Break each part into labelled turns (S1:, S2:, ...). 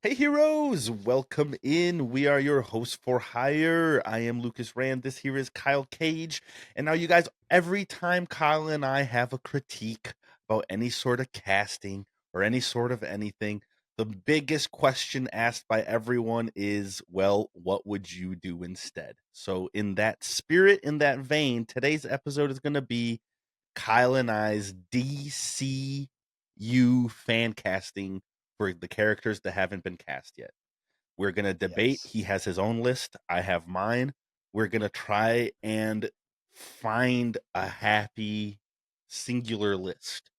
S1: Hey heroes, welcome in. We are your hosts for hire. I am Lucas Rand. This here is Kyle Cage. And now you guys, every time Kyle and I have a critique about any sort of casting or any sort of anything, the biggest question asked by everyone is, well, what would you do instead? So in that spirit, in that vein, today's episode is going to be Kyle and I's DCU fan casting for the characters that haven't been cast yet. We're going to debate.
S2: Yes.
S1: He has his own list. I have mine. We're going to try and find a happy singular list.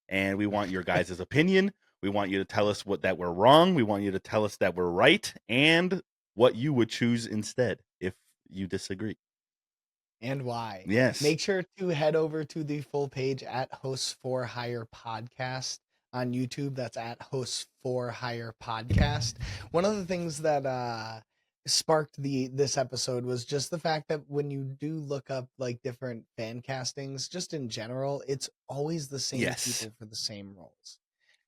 S1: And we want your guys' opinion. We want you to tell us that we're wrong. We want you to tell us that we're right and what you would choose instead if you disagree.
S2: And why?
S1: Yes.
S2: Make sure to head over to the full page at Hosts4Hire Podcast on YouTube. That's at Hosts4Hire Podcast. One of the things that sparked this episode was just the fact that when you do look up like different fan castings, just in general, it's always the same
S1: Yes.
S2: people for the same roles.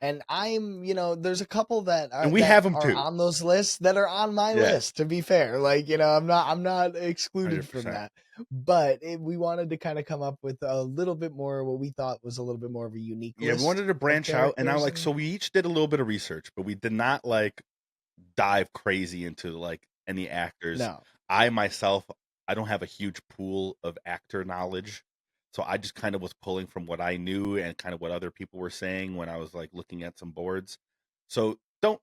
S2: And there's a couple that
S1: And we have them
S2: are
S1: too.
S2: on those lists that are on my
S1: Yeah.
S2: list. To be fair, I'm not excluded from
S1: 100%.
S2: that. But we wanted to kind of come up with a little bit more what we thought was a little bit more of a unique
S1: Yeah, we
S2: list
S1: wanted to
S2: of
S1: branch out, and now
S2: characters.
S1: so we each did a little bit of research, but we did not like dive crazy into like any actors.
S2: No.
S1: I myself, I don't have a huge pool of actor knowledge, so I just kind of was pulling from what I knew and kind of what other people were saying when I was like looking at some boards. So don't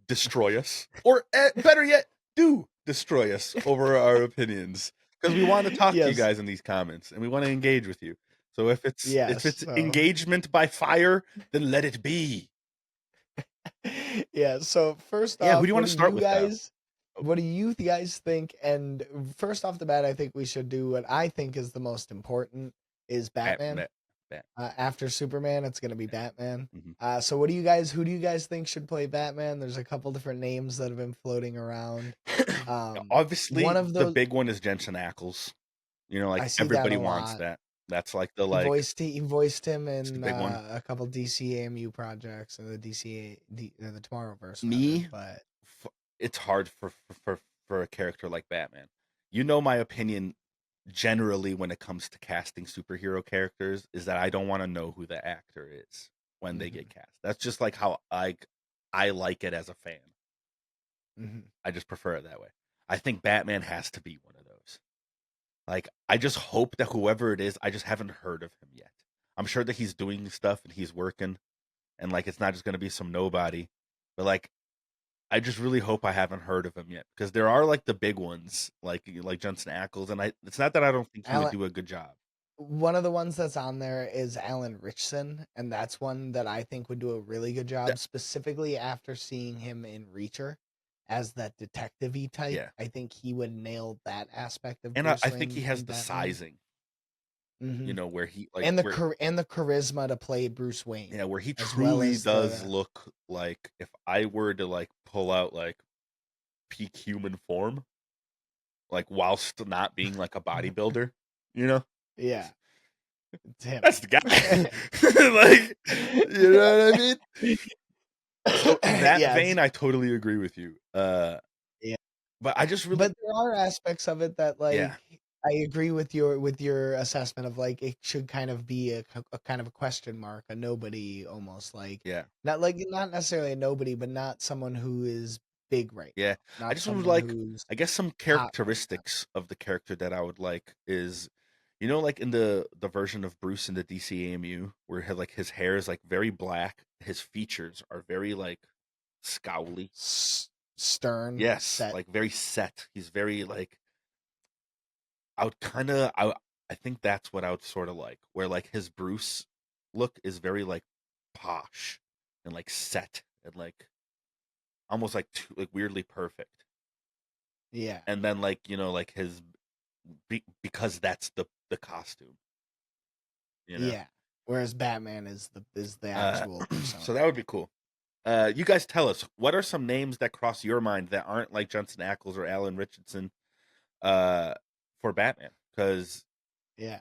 S1: destroy us, or better yet, do destroy us over our opinions, because we want to talk to you
S2: Yes.
S1: guys in these comments and we want to engage with you. So if it's
S2: Yes. So
S1: engagement by fire, then let it be.
S2: yeah. So first
S1: Yeah, who
S2: off,
S1: do you want to start with, Kyle? Oh,
S2: what do you guys think? And first off the bat, I think we should do what I think is the most important is Batman.
S1: Bat.
S2: After Superman, it's gonna be Batman.
S1: Mhm.
S2: So who do you guys think should play Batman? There's a couple different names that have been floating around.
S1: Obviously,
S2: One of
S1: the
S2: those
S1: big one is Jensen Ackles. You know, like
S2: I see that
S1: everybody
S2: a
S1: wants
S2: lot.
S1: that. That's like the
S2: He voiced him
S1: it's the
S2: in
S1: big one.
S2: a couple DC AMU projects and the Tomorrowverse rather.
S1: Me,
S2: But
S1: it's hard for a character like Batman. You know my opinion generally when it comes to casting superhero characters is that I don't want to know who the actor is when they get
S2: mhm,
S1: cast. That's just like how I like it as a fan.
S2: mhm.
S1: I just prefer it that way. I think Batman has to be one of those. Like, I just hope that whoever it is, I just haven't heard of him yet. I'm sure that he's doing stuff and he's working, and like it's not just gonna be some nobody. But like, I just really hope I haven't heard of him yet because there are like the big ones, like Jensen Ackles, and it's not that I don't think he would
S2: Alan,
S1: do a good job.
S2: one of the ones that's on there is Alan Richson, and that's one that I think would do a really good job,
S1: That,
S2: specifically after seeing him in Reacher as that detective-y type.
S1: yeah,
S2: I think he would nail that aspect of
S1: and I
S2: Bruce
S1: think he
S2: Wayne
S1: has
S2: in
S1: the
S2: Batman.
S1: sizing,
S2: Hmm.
S1: where he like
S2: And
S1: where
S2: the charisma to play Bruce Wayne,
S1: yeah, where he
S2: as well
S1: truly
S2: as
S1: does
S2: the
S1: look like if I were to like pull out like peak human form, like whilst not being like a bodybuilder, you know,
S2: yeah, it's him.
S1: that's the guy. Like, you know what I mean? So in that
S2: Yes,
S1: vein, I totally agree with you.
S2: yeah.
S1: But I just really,
S2: But there are aspects of it that,
S1: yeah,
S2: like, I agree with your assessment of, like, it should kind of be a kind of a question mark, a nobody almost, like,
S1: yeah,
S2: not necessarily a nobody, but not someone who is big right
S1: yeah.
S2: now,
S1: I
S2: not
S1: just would
S2: someone
S1: like,
S2: who's
S1: I guess, some
S2: hot right now.
S1: characteristics of the character that I would like is, like in the version of Bruce in the DCAMU, where his hair is like very black, his features are very like scowly.
S2: Stern,
S1: Yes,
S2: set.
S1: like very set. He's very like I would kind of I think that's what I would sort of like, where like his Bruce look is very like posh and like set and like almost like like weirdly perfect.
S2: Yeah,
S1: And then like like his because that's the costume, you know.
S2: yeah. Whereas Batman is the
S1: Uh,
S2: actual persona.
S1: so that would be cool. You guys tell us what are some names that cross your mind that aren't like Jensen Ackles or Alan Richardson uh for Batman? Because
S2: Yeah.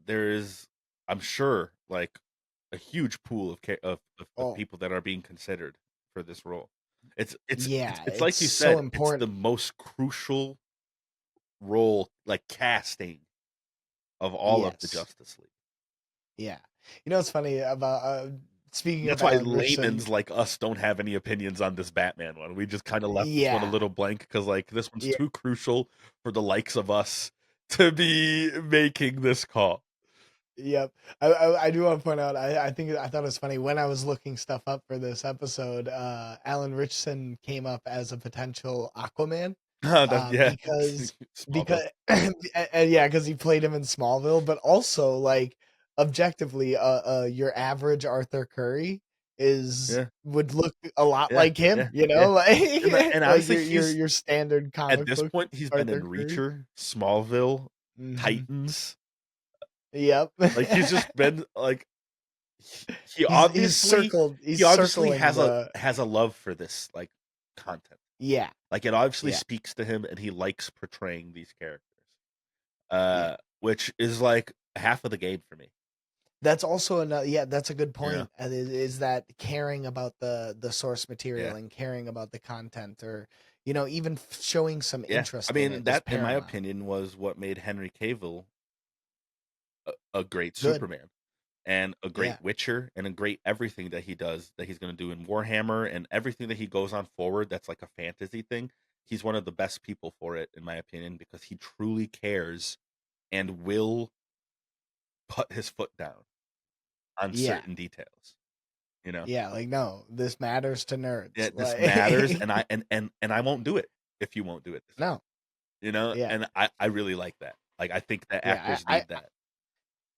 S1: there is, I'm sure, like a huge pool of
S2: Oh,
S1: people that are being considered for this role. It's
S2: it's
S1: like you
S2: so
S1: said, it's the
S2: important.
S1: most crucial role, like casting of all of the
S2: Yes.
S1: Justice League.
S2: Yeah. You know what's funny about speaking of
S1: That's why
S2: Alan Richson?
S1: laymen's like us don't have any opinions on this Batman one. We just kind of left this one a
S2: Yeah.
S1: little blank because like this one's
S2: Yeah.
S1: too crucial for the likes of us to be making this call.
S2: Yep. I do want to point out, I thought it was funny when I was looking stuff up for this episode, Alan Richson came up as a potential Aquaman.
S1: Yeah,
S2: Because
S1: Smallville.
S2: and yeah, because he played him in Smallville, but also like objectively, your average Arthur Curry is
S1: Yeah,
S2: would look a lot
S1: yeah,
S2: like him,
S1: yeah, yeah.
S2: like
S1: And
S2: like
S1: honestly,
S2: your
S1: he's
S2: your standard
S1: at
S2: comic
S1: this
S2: book
S1: point he's been in
S2: Arthur Curry.
S1: Reacher, Smallville,
S2: Hmm.
S1: Titans.
S2: Yep.
S1: Like he's just been like he obviously
S2: He's circling the
S1: has a love for this like content.
S2: yeah
S1: Like it obviously
S2: yeah
S1: speaks to him and he likes portraying these characters.
S2: yeah.
S1: Which is like half of the game for me.
S2: That's also another, yeah, that's a good
S1: You know?
S2: point. Is that caring about the source
S1: Yeah.
S2: material and caring about the content, or even showing some
S1: Yeah. I
S2: interest in
S1: mean
S2: it is
S1: that in my
S2: paramount.
S1: opinion was what made Henry Cavill a great
S2: Good.
S1: Superman and a great
S2: Yeah.
S1: Witcher and a great everything that he does that he's going to do in Warhammer and everything that he goes on forward that's like a fantasy thing. He's one of the best people for it in my opinion because he truly cares and will put his foot down on
S2: Yeah.
S1: certain details, you know.
S2: Yeah. Like, no, this matters to nerds.
S1: Yeah, this matters
S2: Like,
S1: and I won't do it if you won't do it this way.
S2: no.
S1: You know?
S2: Yeah.
S1: And I really like that. Like I think that
S2: Yeah.
S1: actors need that.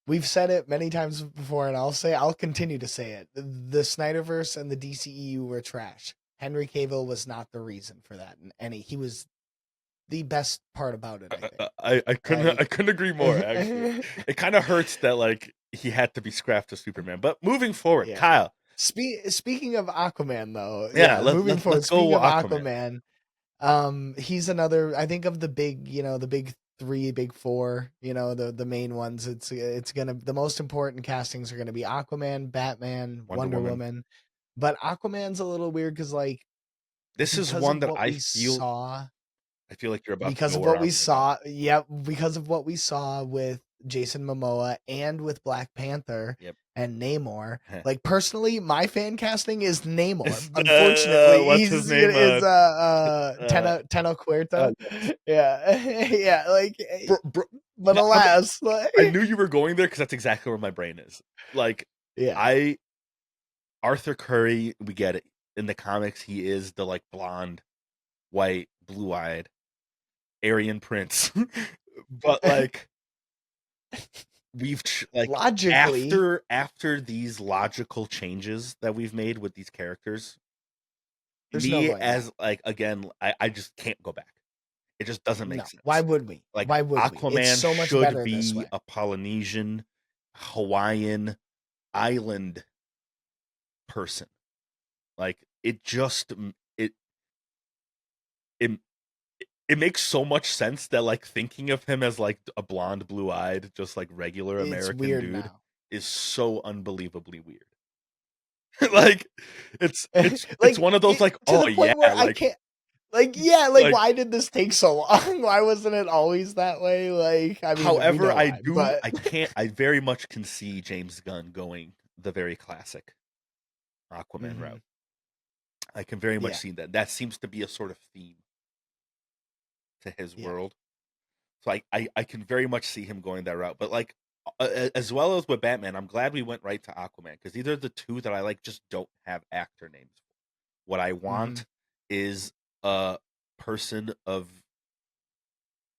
S2: We've said it many times before, and I'll continue to say it. The Snyderverse and the DCEU were trash. Henry Cavill was not the reason for that, and he was the best part about it, I think.
S1: I
S2: Like,
S1: couldn't agree more actually. It kind of hurts that like he had to be scrapped to Superman. But moving forward,
S2: yeah.
S1: Kyle.
S2: Speaking of Aquaman, though,
S1: Yeah,
S2: yeah, moving forward.
S1: let's go
S2: Speaking of
S1: Aquaman.
S2: Aquaman, he's another. I think of the big, the big three, big four. The main ones. It's gonna the most important castings are gonna be Aquaman, Batman,
S1: Wonder
S2: Wonder
S1: Woman.
S2: Woman, but Aquaman's a little weird because like
S1: This is
S2: because
S1: one
S2: of
S1: that
S2: what we saw
S1: I feel like you're about to
S2: because
S1: go
S2: of
S1: where
S2: what we
S1: I'm gonna go.
S2: saw. Yep, because of what we saw with Jason Momoa and with Black Panther
S1: Yep.
S2: and Namor. Like personally, my fan casting is Namor.
S1: It's
S2: Unfortunately,
S1: what's his
S2: he's
S1: name?
S2: Teno
S1: Uh,
S2: Cuerta. Yeah, yeah. Like,
S1: bro,
S2: but alas,
S1: I
S2: like,
S1: knew you were going there because that's exactly where my brain is. Like,
S2: yeah,
S1: Arthur Curry, we get it. In the comics, he is the like blonde, white, blue-eyed Aryan prince. But like like
S2: logically,
S1: after these logical changes that we've made with these characters,
S2: there's no
S1: me
S2: going back.
S1: as like again, I just can't go back. It just doesn't make
S2: No, why
S1: sense.
S2: would we?
S1: Like
S2: Why would we? It's
S1: Aquaman
S2: so much
S1: should
S2: better this
S1: be
S2: way.
S1: a Polynesian, Hawaiian island person. Like it it it makes so much sense that like thinking of him as like a blonde, blue-eyed, just like regular
S2: It's
S1: American
S2: weird
S1: dude
S2: now.
S1: is so unbelievably weird. Like it's
S2: Like
S1: one of those like
S2: to
S1: oh
S2: the
S1: yeah
S2: point where I can't. Like, yeah, like
S1: like
S2: why did this take so long? Why wasn't it always that way? Like, I mean, we
S1: however
S2: know why, but
S1: I very much can see James Gunn going the very classic Aquaman
S2: hmm
S1: route. I can very much
S2: yeah,
S1: see that. That seems to be a sort of theme to his
S2: yeah,
S1: world. So I can very much see him going that route. But like as well as with Batman, I'm glad we went right to Aquaman because these are the two that I like just don't have actor names for. What I
S2: hmm
S1: want is a person of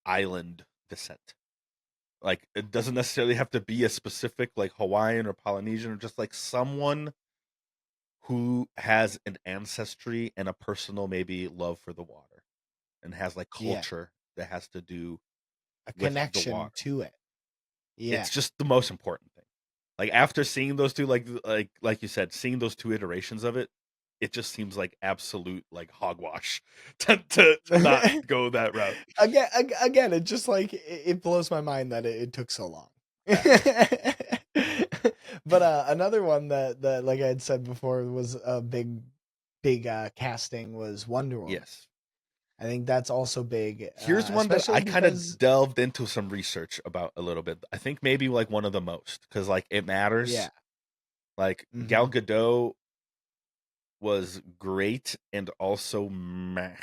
S1: island descent. Like it doesn't necessarily have to be a specific like Hawaiian or Polynesian or just like someone who has an ancestry and a personal maybe love for the water and has like
S2: yeah,
S1: culture that has to do
S2: a
S1: with the
S2: connection
S1: water.
S2: to it.
S1: It's
S2: Yeah,
S1: just the most important thing. Like after seeing those two, like you said, seeing those two iterations of it, it just seems like absolute like hogwash to not go that route.
S2: again, it just like it blows my mind that it took so long.
S1: Yeah.
S2: But another one that like I had said before was a big big casting was Wonder Woman.
S1: Yes.
S2: I think that's also big,
S1: Here's one that
S2: especially
S1: I kind of
S2: because
S1: delved into some research about a little bit. I think maybe like one of the most, because like it matters.
S2: yeah,
S1: Like Gal
S2: hmm
S1: Gadot was great and also meh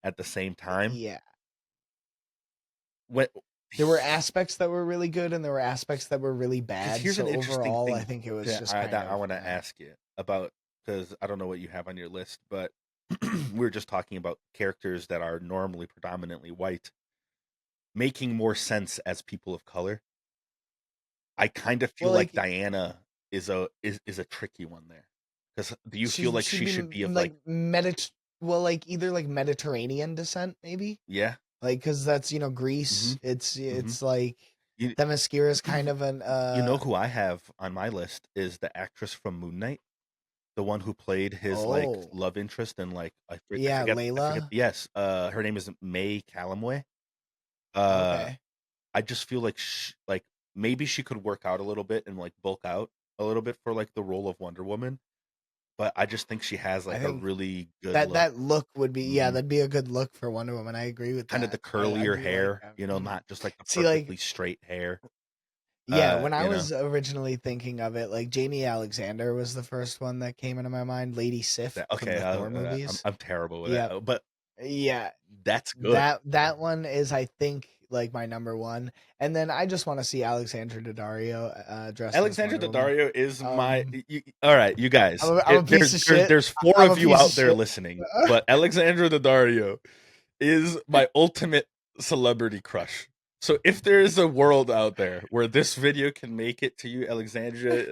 S1: at the same time.
S2: yeah.
S1: When
S2: There were aspects that were really good, and there were aspects that were really
S1: because
S2: bad.
S1: here's an
S2: So
S1: interesting
S2: overall, I
S1: thing
S2: think it was just kind
S1: that I
S2: of
S1: want to ask you about, because I don't know what you have on your list, but we are just talking about characters that are normally predominantly white making more sense as people of color. I kind of feel
S2: well,
S1: like
S2: like
S1: Diana is a tricky one there. Because do you feel like
S2: she'd
S1: she
S2: be
S1: should be of like,
S2: like well, like either like Mediterranean descent, maybe.
S1: yeah,
S2: Like, because that's
S1: mm-hmm,
S2: Greece.
S1: mm-hmm.
S2: It's like
S1: You
S2: Themyscira is kind of an
S1: you know who I have on my list is the actress from Moon Knight, the one who played his like
S2: oh
S1: love interest and like
S2: yeah,
S1: I forget,
S2: Layla.
S1: yes, her name is May Callumway. Uh
S2: Okay,
S1: I just feel like like maybe she could work out a little bit and like bulk out a little bit for like the role of Wonder Woman, but I just think she has
S2: I
S1: like a
S2: think
S1: really good
S2: that
S1: look.
S2: look would be, yeah,
S1: Hmm.
S2: that'd be a good look for Wonder Woman. I agree with
S1: Kind of the
S2: that. I
S1: curlier
S2: do like
S1: hair,
S2: that.
S1: not just like the
S2: See, like
S1: perfectly straight hair.
S2: yeah, when I
S1: You know,
S2: was originally thinking of it, like Jamie Alexander was the first one that came into my mind. Lady Sif
S1: that
S2: from
S1: okay,
S2: the Thor
S1: I'm
S2: movies.
S1: terrible with
S2: Yep.
S1: that, but
S2: Yeah,
S1: that's good.
S2: that one is, I think, like my number one. And then I just want to see Alexandra Daddario dressed as
S1: Alexandra
S2: Wonder Woman.
S1: Daddario is my.
S2: Um,
S1: All right, you guys.
S2: I'm a piece of shit.
S1: There's four
S2: I'm a
S1: of you
S2: piece of
S1: out there
S2: shit.
S1: listening, but Alexandra Daddario is my ultimate celebrity crush. So if there is a world out there where this video can make it to you, Alexandra,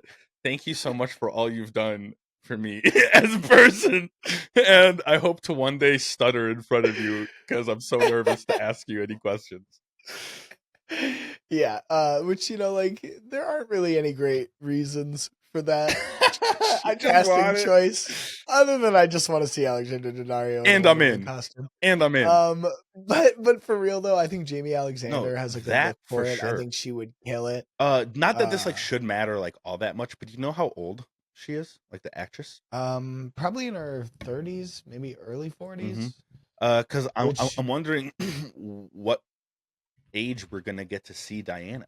S1: thank you so much for all you've done for me as a person. And I hope to one day stutter in front of you because I'm so nervous to ask you any questions.
S2: Yeah, which like there aren't really any great reasons for that
S1: I just
S2: casting
S1: want it.
S2: choice, other than I just want to see Alexander Daddario in a
S1: And I'm
S2: Wonder Woman
S1: in.
S2: costume.
S1: And I'm in.
S2: But for real though, I think Jamie
S1: No,
S2: Alexander has a good
S1: that
S2: look
S1: for
S2: for it. I
S1: sure.
S2: think she would kill it.
S1: Not that this like
S2: Uh,
S1: should matter like all that much, but you know how old she is, like the actress.
S2: Probably in her 30s, maybe early
S1: Mm-hmm.
S2: 40s.
S1: Because
S2: Which
S1: I'm wondering what age we're gonna get to see Diana.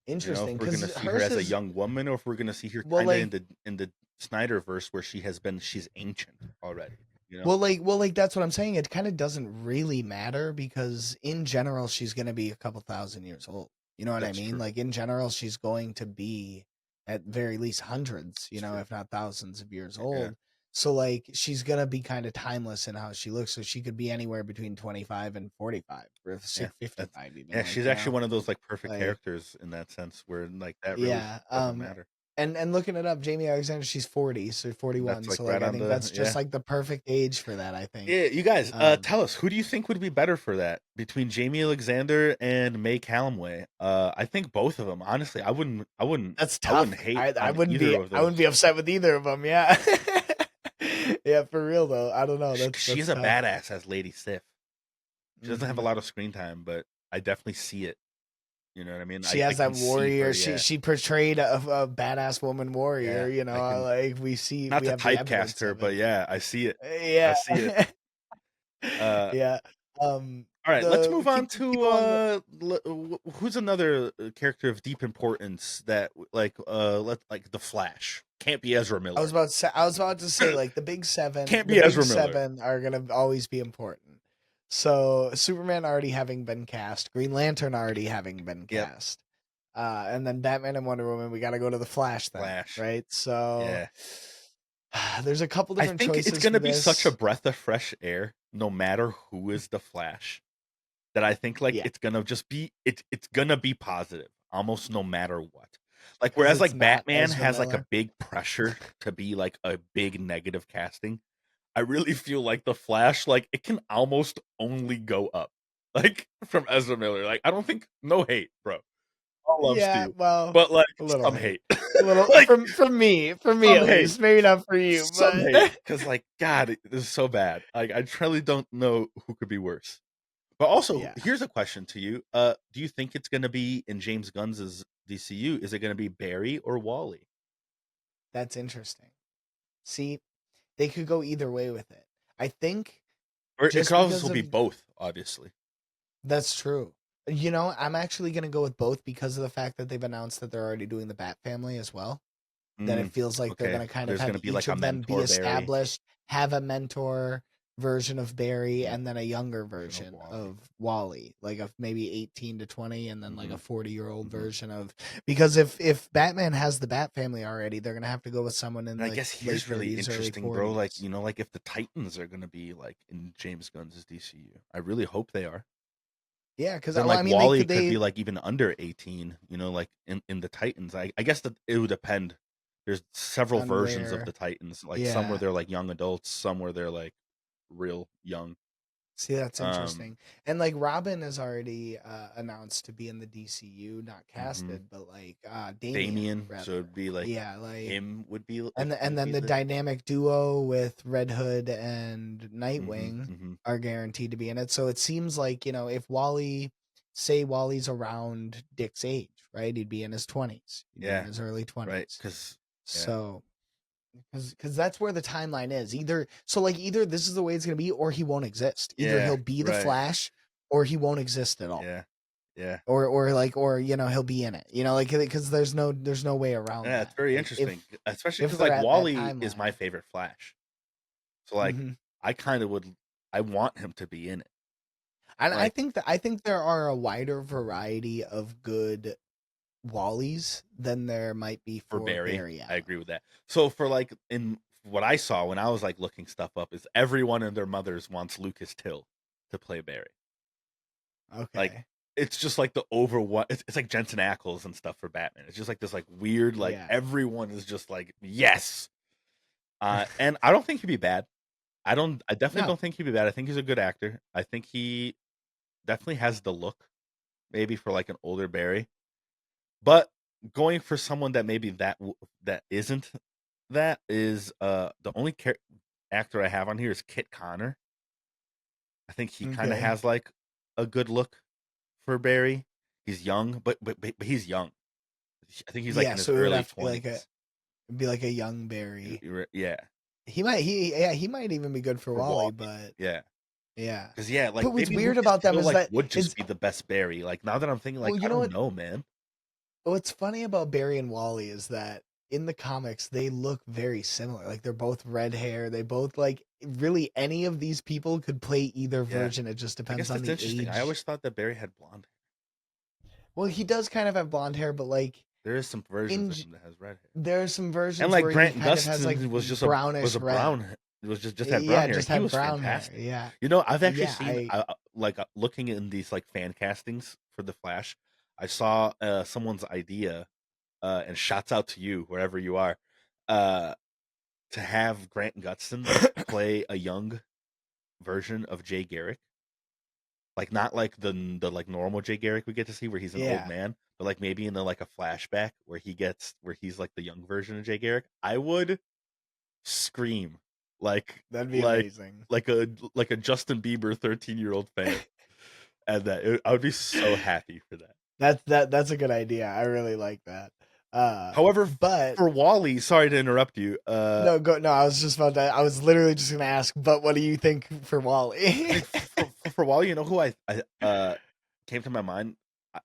S2: interesting
S1: If we're gonna
S2: because
S1: see her
S2: hers
S1: as a
S2: is,
S1: young woman, or if we're gonna see her
S2: well,
S1: kind of
S2: like
S1: in the Snyderverse where she's ancient already.
S2: well, like that's what I'm saying. It kind of doesn't really matter because in general she's going to be a couple thousand years old. You know what I
S1: That's
S2: mean?
S1: true.
S2: Like in general she's going to be at very least hundreds,
S1: It's true.
S2: if not thousands of years
S1: Yeah.
S2: old. So like she's going to be kind of timeless in how she looks. So she could be anywhere between 25 and 45 or
S1: Yeah. That's
S2: 55 even,
S1: yeah.
S2: like,
S1: She's actually one of those like perfect
S2: like
S1: characters in that sense, where like that really
S2: yeah.
S1: doesn't matter.
S2: And looking it up, Jamie Alexander, she's 40, so
S1: That's
S2: 41.
S1: like
S2: So like
S1: right
S2: I
S1: on
S2: think
S1: the
S2: that's just
S1: yeah.
S2: like the perfect age for that, I think.
S1: Yeah, you guys,
S2: Um
S1: tell us, who do you think would be better for that between Jamie Alexander and May Callumway? I think both of them. Honestly,
S2: That's
S1: I wouldn't
S2: tough.
S1: hate
S2: I
S1: on
S2: wouldn't
S1: either
S2: be
S1: of
S2: I wouldn't be
S1: those.
S2: upset with either of them. Yeah. Yeah, for real though. I don't know.
S1: She
S2: That's
S1: is a
S2: tough.
S1: badass as Lady Sif. She doesn't have a
S2: Hmm.
S1: lot of screen time, but I definitely see it. You know what I mean?
S2: She
S1: I
S2: has that
S1: can see her.
S2: warrior. She
S1: Yeah,
S2: she portrayed a badass woman warrior.
S1: yeah. I can
S2: Like
S1: not
S2: we
S1: to
S2: have the
S1: typecast
S2: evidence
S1: her,
S2: of it.
S1: but yeah, I see it. I
S2: Yeah.
S1: see it. Uh,
S2: Yeah.
S1: all right, let's
S2: The
S1: move on
S2: keep
S1: to
S2: going.
S1: who's another character of deep importance that like the Flash. Can't be Ezra Miller.
S2: I was about to say like
S1: Can't
S2: the
S1: be
S2: big
S1: Ezra Miller.
S2: seven are gonna always be important. So Superman already having been cast, Green Lantern already having been
S1: Yep,
S2: cast, and then Batman and Wonder Woman. We got to go to the Flash then,
S1: Flash.
S2: right? So
S1: Yeah.
S2: there's a couple
S1: I
S2: different
S1: think it's
S2: choices for
S1: gonna be such a
S2: this.
S1: breath of fresh air, no matter who is the Flash, that I think like
S2: Yeah,
S1: it's gonna just be it's gonna be positive, almost no matter what. Like
S2: because
S1: whereas
S2: it's
S1: like
S2: not
S1: Batman
S2: Ezra
S1: has like a
S2: Miller.
S1: big pressure to be like a big negative casting, I really feel like the Flash, like it can almost only go up. Like from Ezra Miller. Like I don't think no hate, bro. All loves to
S2: Yeah,
S1: you.
S2: well,
S1: But like
S2: a little
S1: some
S2: hate,
S1: hate.
S2: a little
S1: Like
S2: from me
S1: some
S2: at
S1: hate.
S2: least. Maybe not for you,
S1: Some
S2: but
S1: hate. Because like God, this is so bad. Like I truly don't know who could be worse. But also,
S2: yeah,
S1: here's a question to you. Do you think it's gonna be in James Gunn's DCU? Is it gonna be Barry or Wally?
S2: that's interesting. See, They could go either way with it. I think
S1: Or it
S2: just
S1: could also
S2: because
S1: be
S2: of
S1: both, obviously.
S2: that's true. You know, I'm actually gonna go with both because of the fact that they've announced that they're already doing the Bat family as well. That it
S1: Mm,
S2: feels like they're
S1: okay.
S2: gonna kind of
S1: There's
S2: have
S1: gonna be
S2: each
S1: like a
S2: of them be
S1: mentor Barry
S2: established, have a mentor version of Barry,
S1: and a
S2: and then a younger
S1: version of
S2: version
S1: Wally.
S2: of Wally, like of maybe 18 to 20, and then like
S1: Hmm.
S2: a 40-year-old
S1: Hmm.
S2: version of because if Batman has the Bat family already, they're gonna have to go with someone in
S1: And I
S2: the
S1: guess
S2: late
S1: here's really
S2: 30s, early
S1: interesting, bro. Like,
S2: 40s.
S1: like if the Titans are gonna be like in James Gunn's DCU, I really hope they are.
S2: Yeah, because
S1: Then
S2: well, I
S1: like
S2: mean, they
S1: Wally
S2: could
S1: could be
S2: they
S1: like even under 18, like in the Titans. I guess that it would depend. There's several
S2: on
S1: versions of
S2: where,
S1: the Titans, like some where
S2: yeah.
S1: they're like young adults, some where they're like real young.
S2: See, that's
S1: Um,
S2: interesting. And like Robin is already announced to be in the DCU, not
S1: mhm.
S2: casted, but like Damien
S1: Damien, so
S2: rather.
S1: it'd be like
S2: Yeah, like
S1: him would be like he
S2: and
S1: would
S2: then
S1: be
S2: the
S1: the
S2: dynamic duo with Red Hood and
S1: mhm,
S2: Nightwing
S1: mhm.
S2: are guaranteed to be in it. So it seems like, if Wally, say Wally's around Dick's age, right? He'd be in his 20s. He'd be in
S1: Yeah,
S2: his early
S1: right.
S2: 20s.
S1: Because yeah,
S2: So because that's where the timeline is. Either this is the way it's gonna be, or he won't exist. Either
S1: yeah,
S2: he'll be the
S1: right.
S2: Flash, or he won't exist at all.
S1: Yeah, yeah,
S2: Or he'll be in it. Like because there's no way around
S1: yeah. It's
S2: that.
S1: very
S2: Like
S1: interesting, especially
S2: if
S1: because
S2: they're
S1: like
S2: at that
S1: Wally is my
S2: timeline.
S1: favorite Flash. So like,
S2: Hmm.
S1: I kind of would, I want him to be in it.
S2: And
S1: Like
S2: I think there are a wider variety of good Wallies than there might be
S1: for
S2: for
S1: Barry,
S2: Barry
S1: I
S2: Allen.
S1: agree with that. So for like in what I saw when I was like looking stuff up is everyone and their mothers wants Lucas Till to play Barry. Like
S2: Okay.
S1: it's just like the over what it's like Jensen Ackles and stuff for Batman. It's just like this like weird like
S2: Yeah.
S1: everyone is just like yes. And I don't think he'd be bad. I definitely
S2: No.
S1: don't think he'd be bad. I think he's a good actor. I think he definitely has the look maybe for like an older Barry. But going for someone that maybe that isn't that is the only actor I have on here is Kit Connor. I think he kind of
S2: Okay.
S1: has like a good look for Barry. He's young, but he's young. I think he's like
S2: Yeah.
S1: in his
S2: So it would
S1: early
S2: have to be like a
S1: 20s.
S2: be like a young Barry.
S1: Yeah,
S2: He might even be good for
S1: for
S2: Wally,
S1: Wally.
S2: but
S1: Yeah,
S2: yeah.
S1: because yeah, like
S2: But what's
S1: maybe
S2: weird
S1: Lucas
S2: about them
S1: Till
S2: is
S1: like
S2: that
S1: would just
S2: it's
S1: be the best Barry. Like now that I'm thinking, like
S2: well,
S1: I
S2: you know
S1: don't
S2: what?
S1: know, man.
S2: What's funny about Barry and Wally is that in the comics they look very similar. Like they're both red hair. They both like really any of these people could play either
S1: Yeah,
S2: version. It just
S1: I
S2: depends
S1: guess
S2: on
S1: that's
S2: the
S1: interesting. I
S2: age.
S1: always thought that Barry had blonde hair.
S2: Well, he does kind of have blonde hair, but like
S1: There is some versions
S2: in
S1: of him that has red hair.
S2: there are some
S1: And
S2: versions
S1: like
S2: where he
S1: Grant
S2: kind of has like
S1: Gustin was
S2: brownish
S1: a
S2: red.
S1: brown was just had brown
S2: Yeah,
S1: hair.
S2: just
S1: He
S2: had
S1: was
S2: brown hair.
S1: fantastic.
S2: Yeah.
S1: I've actually
S2: Yeah,
S1: seen looking in these like fan castings for the Flash. I saw someone's idea and shouts out to you wherever you are uh to have Grant Gustin play a young version of Jay Garrick. Like not like the like normal Jay Garrick we get to see where he's an old
S2: yeah,
S1: man, but like maybe in the like a flashback where he's like the young version of Jay Garrick. I would scream like
S2: that'd be
S1: like
S2: amazing.
S1: like a Justin Bieber 13-year-old fan, and I would be so happy for that.
S2: That's a good idea. I really like that.
S1: However,
S2: But
S1: for Wally, sorry to interrupt you.
S2: no, go no. I was just about to. I was literally just gonna ask. But what do you think for
S1: I
S2: Wally?
S1: think for Wally, you know who I came to my mind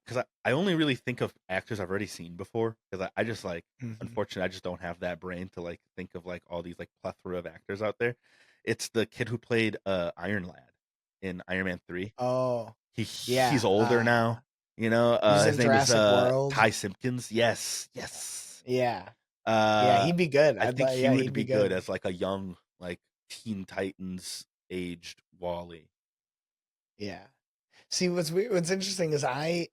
S1: because I only really think of actors I've already seen before because I just like
S2: Mhm.
S1: unfortunately I just don't have that brain to like think of like all these like plethora of actors out there. It's the kid who played Iron Lad in Iron Man 3.
S2: Oh,
S1: He's
S2: yeah.
S1: older now.
S2: He was
S1: His
S2: in
S1: name is
S2: Jurassic World.
S1: Ty Simpkins. Yes, yes.
S2: Yeah, yeah.
S1: Uh,
S2: He'd be good.
S1: I think he
S2: Yeah,
S1: would
S2: he'd be
S1: be good
S2: good.
S1: as like a young like Teen Titans aged Wally.
S2: Yeah. See, what's weird, what's interesting is I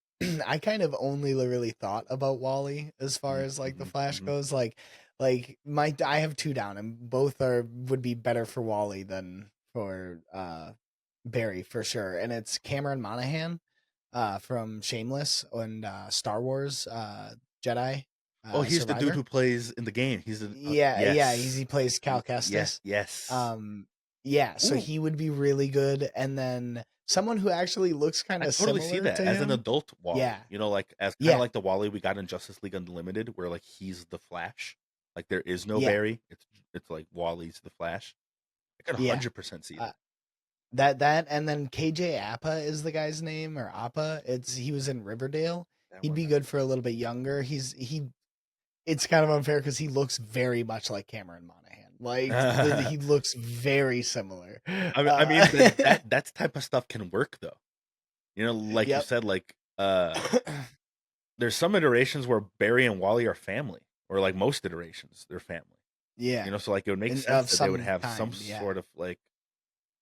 S2: kind of only really thought about Wally as far as like the
S1: Mm-hmm,
S2: Flash
S1: hmm.
S2: goes. Like my I have two down, and both are would be better for Wally than for Barry for sure. And it's Cameron Monaghan from Shameless and Star Wars Jedi
S1: Oh, he's the dude
S2: Survivor.
S1: who plays in the game. He's the
S2: Yeah,
S1: yes,
S2: he plays Cal
S1: yes,
S2: Kestis.
S1: yes.
S2: Um, yeah, so
S1: Ooh,
S2: he would be really good. And then someone who actually looks kind
S1: I
S2: of
S1: totally see
S2: similar
S1: that
S2: to
S1: as an
S2: him.
S1: adult
S2: Yeah,
S1: Wally. Like as kind of
S2: yeah,
S1: like the Wally we got in Justice League Unlimited, where like he's the Flash. Like there is no
S2: Yeah,
S1: Barry. It's like Wally's the Flash. I could
S2: yeah.
S1: 100% see
S2: Uh,
S1: that.
S2: that and then KJ Appa is the guy's name, or Appa. He was in Riverdale.
S1: That
S2: He'd
S1: one.
S2: be good for a little bit younger. It's kind of unfair because he looks very much like Cameron Monaghan. Like he looks very similar.
S1: I mean that type of stuff can work though. Like you
S2: Yep.
S1: said, like there's some iterations where Barry and Wally are family, or like most iterations, they're family.
S2: Yeah.
S1: So like it would make
S2: And
S1: sense
S2: of
S1: that they would
S2: some
S1: have some
S2: kind, yeah.
S1: sort of like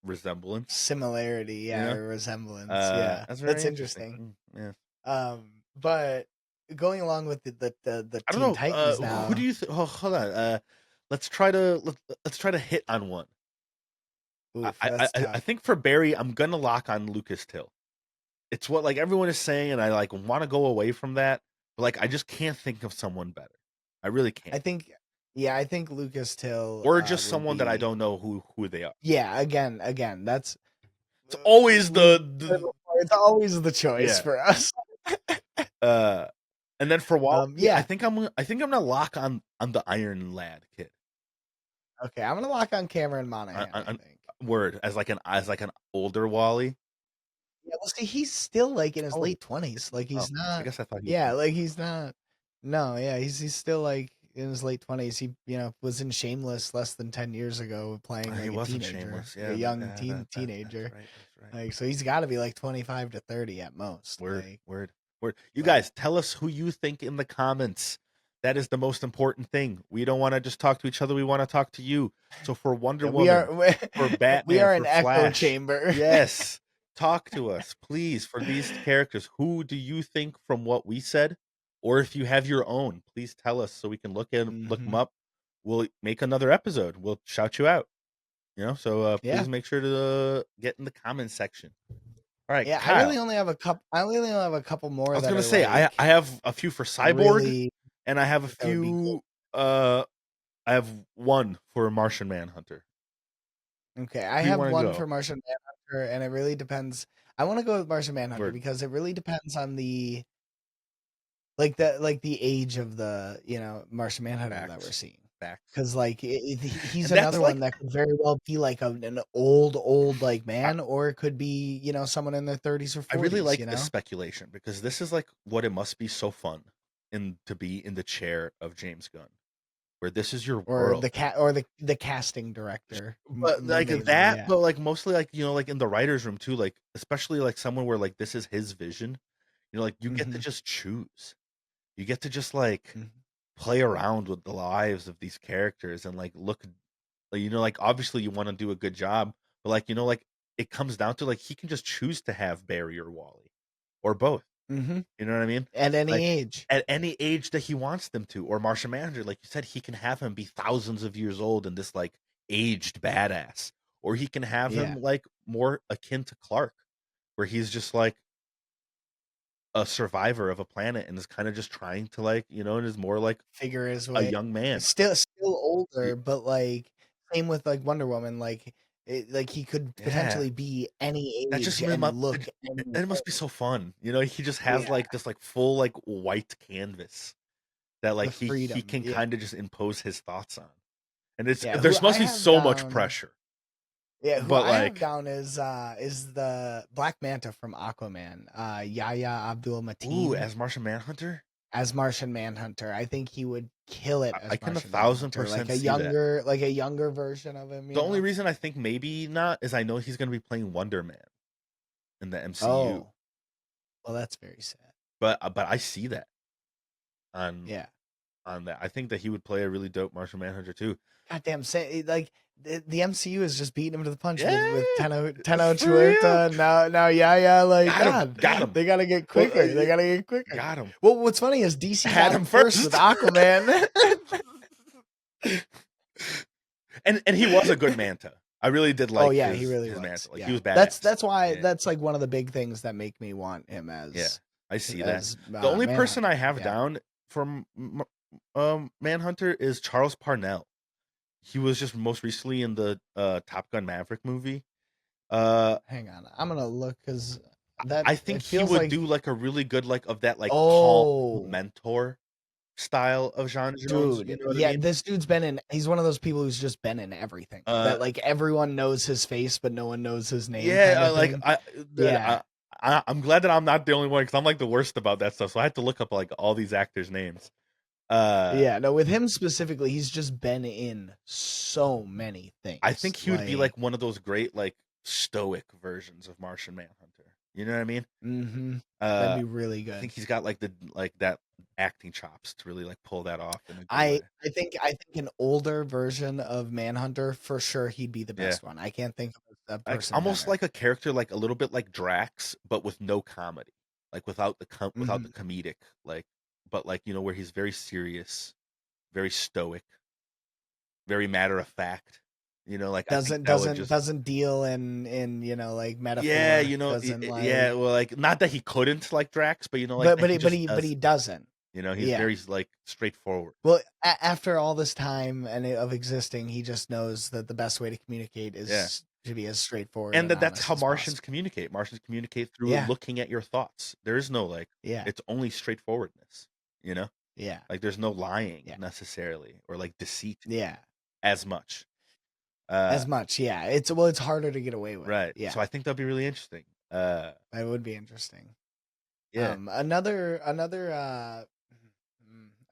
S1: resemblance.
S2: Similarity,
S1: You
S2: yeah,
S1: know,
S2: or resemblance, yeah.
S1: that's very
S2: That's
S1: interesting.
S2: interesting.
S1: Yeah.
S2: But going along with the
S1: I don't
S2: Teen
S1: know.
S2: Titans
S1: Who do
S2: now.
S1: you? Hold on. Let's try to hit on one.
S2: Oof, that's
S1: I
S2: tough.
S1: think for Barry, I'm gonna lock on Lucas Till. It's what like everyone is saying, and I like want to go away from that, but like I just can't think of someone better. I really can't.
S2: I think, yeah, I think Lucas Till
S1: Or just
S2: would
S1: someone that I
S2: be.
S1: don't know who they are.
S2: Yeah, again, that's
S1: It's always
S2: we.
S1: the
S2: It's always the choice
S1: yeah.
S2: for us.
S1: Uh, and then for Wally, I
S2: Yeah.
S1: think I'm gonna lock on the Iron Lad kid.
S2: Okay, I'm gonna lock on Cameron
S1: On,
S2: Monaghan.
S1: on,
S2: I
S1: on-
S2: think.
S1: word as like an older Wally.
S2: Yeah, well, see, he's still like in his
S1: Oh,
S2: late 20s. Like
S1: oh,
S2: he's
S1: I
S2: not.
S1: guess I thought he was
S2: Yeah,
S1: older.
S2: like he's not. No, yeah, he's still like in his late 20s. He was in Shameless less than 10 years ago, playing
S1: He
S2: like a
S1: wasn't
S2: teenager,
S1: shameless.
S2: like a
S1: Yeah,
S2: young teenager.
S1: that's right.
S2: Like so, he's got to be like 25 to 30 at most.
S1: Word,
S2: Like,
S1: word, word. You
S2: but
S1: guys, tell us who you think in the comments. That is the most important thing. We don't want to just talk to each other. We want to talk to you. So for Wonder
S2: yeah,
S1: Woman, for
S2: we
S1: Batman,
S2: are
S1: for
S2: an echo
S1: Flash,
S2: chamber.
S1: yes, talk to us, please. For these characters, who do you think from what we said, or if you have your own, please tell us so we can look them
S2: Hmm.
S1: up. We'll make another episode. We'll shout you out. So
S2: Yeah,
S1: please make sure to get in the comments section. All right,
S2: yeah. I really
S1: Kyle.
S2: only have a couple. I really only have a couple
S1: I
S2: more
S1: was
S2: that
S1: gonna
S2: are
S1: say I
S2: like
S1: I have a few for Cyborg,
S2: really
S1: and I have a
S2: that would be
S1: few. I have one for Martian Manhunter.
S2: okay, I
S1: Who do you
S2: have
S1: want to
S2: one
S1: go?
S2: for Martian Manhunter, and it really depends. I want to go with Martian Manhunter
S1: Word
S2: because it really depends on the the age of the Martian Manhunter that we're
S1: facts,
S2: seeing.
S1: facts,
S2: Because like he's
S1: and that's
S2: another one
S1: like
S2: that could very well be like an old like
S1: I,
S2: man, or it could be someone in their 30s or
S1: I really
S2: 40s.
S1: like this speculation because this is like what it must be so fun in to be in the chair of James Gunn, where this is your
S2: Or
S1: world.
S2: the cat or the casting director,
S1: But like
S2: mainly.
S1: that,
S2: Yeah.
S1: but like mostly like like in the writers' room too, like especially like someone where like this is his vision. Like you get to
S2: Hmm.
S1: just choose. You get to just like play around with the lives of these characters and like look like like obviously you want to do a good job, but like like it comes down to like he can just choose to have Barry or Wally or both.
S2: Hmm.
S1: You know what I mean?
S2: At any
S1: Like
S2: age.
S1: at any age that he wants them to, or Martian Manager, like you said, he can have him be thousands of years old and this like aged badass, or he can have
S2: Yeah.
S1: him like more akin to Clark, where he's just like a survivor of a planet and is kind of just trying to like and is more like
S2: Figure his
S1: a
S2: way.
S1: young man.
S2: Still
S1: Y-
S2: older, but like same with like Wonder Woman. Like he could
S1: Yeah,
S2: potentially be any
S1: that just
S2: age
S1: made my
S2: and look
S1: it must be so fun. He just has
S2: yeah,
S1: like this like full like white canvas that like
S2: the
S1: he
S2: freedom.
S1: can
S2: Yeah,
S1: kind of just impose his thoughts on. And it's
S2: yeah.
S1: there's must be so much pressure.
S2: Who
S1: But
S2: I have
S1: like,
S2: down is the Black Manta from Aquaman, Yahya Abdul
S1: ooh,
S2: Mateen
S1: as Martian Manhunter,
S2: as Martian Manhunter. I think he would kill it
S1: I
S2: as
S1: can a
S2: Martian
S1: thousand
S2: Manhunter,
S1: percent see that.
S2: like a younger version of him.
S1: The only reason I think maybe not is I know he's going to be playing Wonder Man in the MCU.
S2: Oh, well, that's very sad.
S1: But I see that on
S2: Yeah.
S1: that. I think that he would play a really dope Martian Manhunter too.
S2: Goddamn, say like the MCU is just beating him to the punch
S1: Yeah,
S2: with Tenno
S1: for real.
S2: Chuerta. Now, yeah, like
S1: Got him,
S2: God,
S1: got him.
S2: they gotta get
S1: Well,
S2: quicker. They gotta get quicker.
S1: got him.
S2: Well, what's funny is DC
S1: Had
S2: got
S1: him
S2: him first with
S1: first.
S2: Aquaman.
S1: and he was a good Manta. I really did
S2: Oh
S1: like
S2: yeah, he really
S1: his
S2: was.
S1: Manta. Like he
S2: Yeah,
S1: was badass.
S2: that's why
S1: Yeah,
S2: that's like one of the big things that make me want him
S1: yeah. I see that.
S2: as
S1: The only person I
S2: Manhunter.
S1: have
S2: Yeah,
S1: down from Manhunter is Charles Parnell. He was just most recently in the Top Gun Maverick movie. Uh,
S2: hang on, I'm gonna look because that
S1: I think
S2: it
S1: he
S2: feels
S1: would
S2: like
S1: do like a really good like of that like calm
S2: oh
S1: mentor. style of Jon Jones. You
S2: Dude,
S1: know what I
S2: yeah,
S1: mean?
S2: this dude's been in he's one of those people who's just been in everything.
S1: Uh,
S2: That, like, everyone knows his face, but no one knows his name
S1: yeah,
S2: kinda
S1: like
S2: thing. Yeah.
S1: I'm glad that I'm not the only one because I'm like the worst about that stuff. So I had to look up like all these actors' names. Uh,
S2: Yeah, no, with him specifically, he's just been in so many
S1: I think
S2: things,
S1: he would be
S2: like
S1: like one of those great like stoic versions of Martian Manhunter. You know what I mean?
S2: mhm, that'd
S1: Uh,
S2: be really
S1: I
S2: good.
S1: think he's got like the like that acting chops to really like pull that off in a good
S2: I
S1: way.
S2: I think an older version of Manhunter, for sure, he'd be the
S1: Yeah,
S2: best one. I can't think of a
S1: like
S2: person
S1: almost
S2: better.
S1: like a character like a little bit like Drax, but with no comedy, like without the
S2: Mhm.
S1: comedic, like but like where he's very serious, very stoic, very matter of fact. Like I think
S2: Doesn't
S1: that would
S2: doesn't
S1: just
S2: doesn't deal in, like,
S1: yeah,
S2: metaphor, doesn't,
S1: yeah,
S2: like
S1: well, like not that he couldn't like Drax, but like
S2: but
S1: that
S2: but
S1: he
S2: he but
S1: just
S2: he but he
S1: doesn't.
S2: doesn't.
S1: He's
S2: Yeah.
S1: very like straightforward.
S2: Well, after all this time of existing, he just knows that the best way to communicate
S1: Yeah.
S2: is to be as straightforward
S1: And
S2: and
S1: that's
S2: honest
S1: how
S2: as
S1: Martians
S2: possible.
S1: communicate. Martians communicate through
S2: Yeah,
S1: looking at your thoughts. There is no like
S2: yeah,
S1: it's only straightforwardness, you know?
S2: yeah,
S1: Like there's no lying
S2: yeah,
S1: necessarily or like deceit
S2: yeah.
S1: as much. Uh
S2: As much, yeah. It's harder to get away with.
S1: right.
S2: Yeah,
S1: So I think that'd be really interesting.
S2: that would be interesting.
S1: Yeah.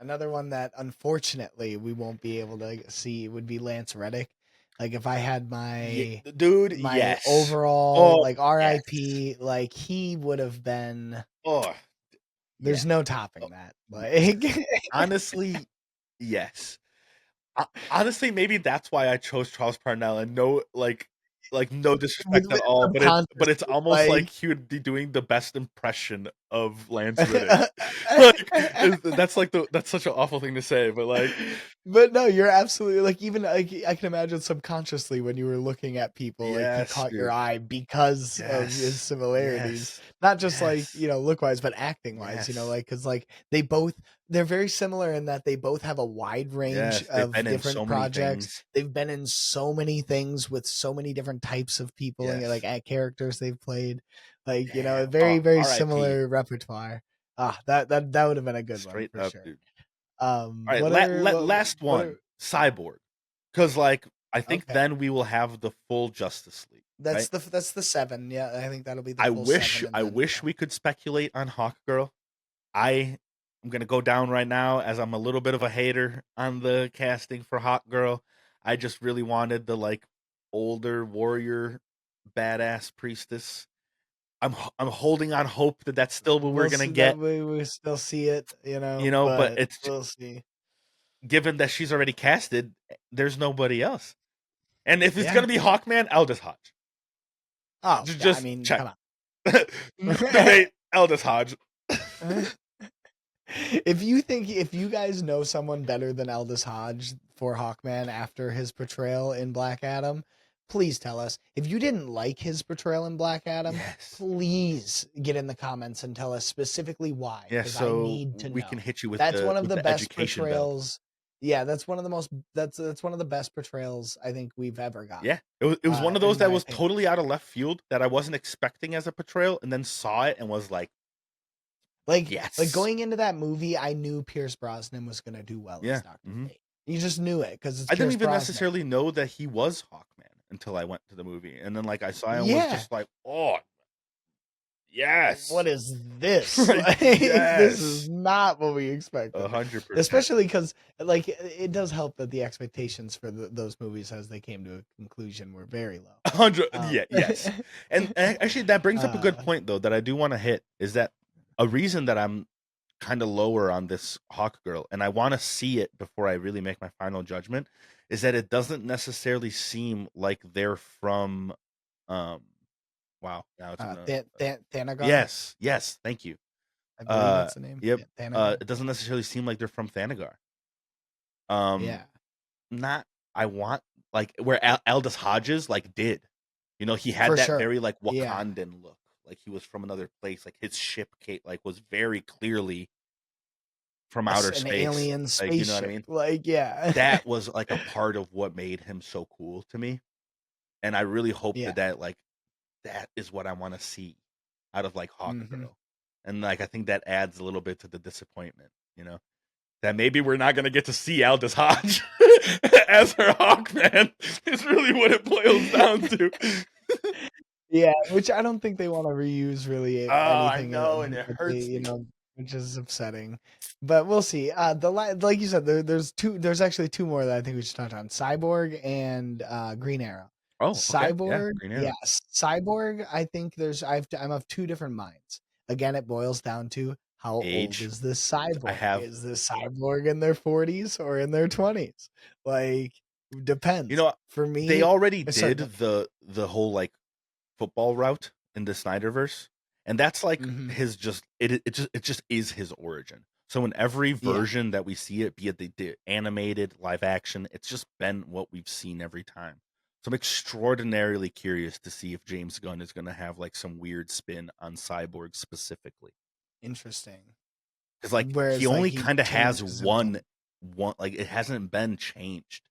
S2: Another one that unfortunately we won't be able to see would be Lance Reddick. Like, if I had
S1: Yeah,
S2: my
S1: dude,
S2: my
S1: yes.
S2: overall,
S1: Oh,
S2: like,
S1: yes.
S2: RIP, like, he would have been
S1: Oh, yeah.
S2: there's no
S1: Oh,
S2: topping that.
S1: yes.
S2: Like
S1: Honestly, yes. Honestly, maybe that's why I chose Charles Parnell, and no disrespect at
S2: with
S1: all, but it's
S2: subconsciously,
S1: almost
S2: like
S1: like he would be doing the best impression of Lance Riddick. Like that's such an awful thing to say, but like
S2: But no, you're absolutely like, even like, I can imagine subconsciously when you were looking at people, like, he
S1: yes,
S2: caught your
S1: dude.
S2: eye because of his
S1: Yes.
S2: similarities,
S1: Yes.
S2: not just like,
S1: Yes.
S2: look wise, but acting wise.
S1: Yes.
S2: Like, because like they're very similar in that they both have a wide range
S1: Yes. They've
S2: of
S1: been in so
S2: different
S1: many
S2: projects.
S1: things.
S2: They've been in so many things with so many different types of people and like
S1: Yes.
S2: characters they've played. Like, a
S1: Damn.
S2: very very
S1: R.I.P.
S2: similar repertoire. That would have been a good one
S1: Straight
S2: for
S1: up,
S2: sure.
S1: dude. All right,
S2: What are
S1: last
S2: what are
S1: one, Cyborg, because like I think
S2: okay.
S1: then we will have the full Justice League, right?
S2: That's the 7. Yeah, I think that'll be the
S1: I
S2: full
S1: wish
S2: 7 and
S1: I
S2: then
S1: wish we could speculate on Hawkgirl. I am gonna go down right now as I'm a little bit of a hater on the casting for Hawkgirl. I just really wanted the like older warrior, badass priestess. I'm holding on hope that that's still what we're
S2: we'll
S1: gonna
S2: see that
S1: get,
S2: we still see it,
S1: but
S2: but
S1: it's
S2: we'll see.
S1: given that she's already casted, there's nobody else. And if it's
S2: Yeah.
S1: gonna be Hawkman, Aldous Hodge.
S2: Oh, yeah, I
S1: Just
S2: mean,
S1: check.
S2: come on.
S1: No debate. Aldous Hodge.
S2: If you guys know someone better than Aldous Hodge for Hawkman after his portrayal in Black Adam, please tell us. If you didn't like his portrayal in Black Adam,
S1: Yes.
S2: please get in the comments and tell us specifically why,
S1: Yeah.
S2: because I
S1: So
S2: need to
S1: we can
S2: know.
S1: hit you
S2: That's one of
S1: with
S2: the
S1: the
S2: best
S1: education belt.
S2: portrayals. Yeah, that's one of the best portrayals I think we've ever
S1: Yeah.
S2: gotten.
S1: It was one of
S2: In
S1: those that
S2: my
S1: was
S2: opinion.
S1: totally out of left field that I wasn't expecting as a portrayal, and then saw it and was like,
S2: Like
S1: yes.
S2: going into that movie, I knew Pierce Brosnan was gonna do well as
S1: Yeah.
S2: Doctor
S1: Hmm.
S2: Fate. You just knew it because it's
S1: I didn't
S2: Pierce
S1: even
S2: Brosnan.
S1: necessarily know that he was Hawkman until I went to the movie, and then like I saw him and was
S2: Yeah.
S1: just like, oh yes.
S2: What is this?
S1: Like,
S2: Like, this is
S1: yes.
S2: not what we expected.
S1: 100%.
S2: Especially because, like, it does help that the expectations for those movies as they came to a conclusion were very low.
S1: 100,
S2: Um,
S1: yeah, yes. And actually that brings up a good
S2: uh,
S1: point though that I do want to hit is that a reason that I'm kind of lower on this Hawk Girl and I want to see it before I really make my final judgment is that it doesn't necessarily seem like they're from um wow, now it's gonna
S2: Thanagar,
S1: yes, yes, thank you.
S2: I believe
S1: Uh
S2: that's the name.
S1: yep.
S2: Yeah, Thanagar.
S1: It doesn't necessarily seem like they're from Thanagar. Um
S2: Yeah,
S1: not I want like where Aldous Hodges like did. He had
S2: for
S1: that
S2: sure.
S1: very like
S2: Yeah,
S1: Wakandan look. Like he was from another place. Like his ship Kate like was very clearly from outer
S2: an
S1: space.
S2: alien
S1: Like you know what I
S2: spaceship.
S1: mean?
S2: Like, yeah,
S1: That was like a part of what made him so cool to me. And I really hope
S2: yeah.
S1: that like that is what I want to see out of like
S2: Hmm.
S1: Hawkgirl. And like I think that adds a little bit to the disappointment, you know? that maybe we're not going to get to see Aldous Hodge as her Hawkman. Is really what it boils down to.
S2: Yeah, which I don't think they want to reuse really
S1: Oh, I
S2: anything
S1: know, and it
S2: that they,
S1: hurts me.
S2: which is upsetting. But we'll see. Like you said, there's two. There's actually two more that I think we should touch on: Cyborg and Green Arrow.
S1: Oh, okay, yeah,
S2: Cyborg,
S1: Green Arrow.
S2: yes, Cyborg. I think I'm of two different minds. Again, it boils down to how old
S1: Age.
S2: is this
S1: I
S2: cyborg?
S1: have,
S2: Is this cyborg in their 40s or in their 20s? Like,
S1: you
S2: depends.
S1: know,
S2: For
S1: they
S2: me,
S1: already
S2: sorry.
S1: did the whole like football route in the Snyderverse, and that's like
S2: Mm-hmm.
S1: his it just is his origin. So in every
S2: Yeah,
S1: version that we see it, be it they did animated, live action, it's just been what we've seen every time. So I'm extraordinarily curious to see if James Gunn is going to have like some weird spin on Cyborg specifically,
S2: interesting.
S1: because like he
S2: Whereas, like,
S1: only
S2: he
S1: kind of has
S2: changes it to.
S1: one like it hasn't been changed.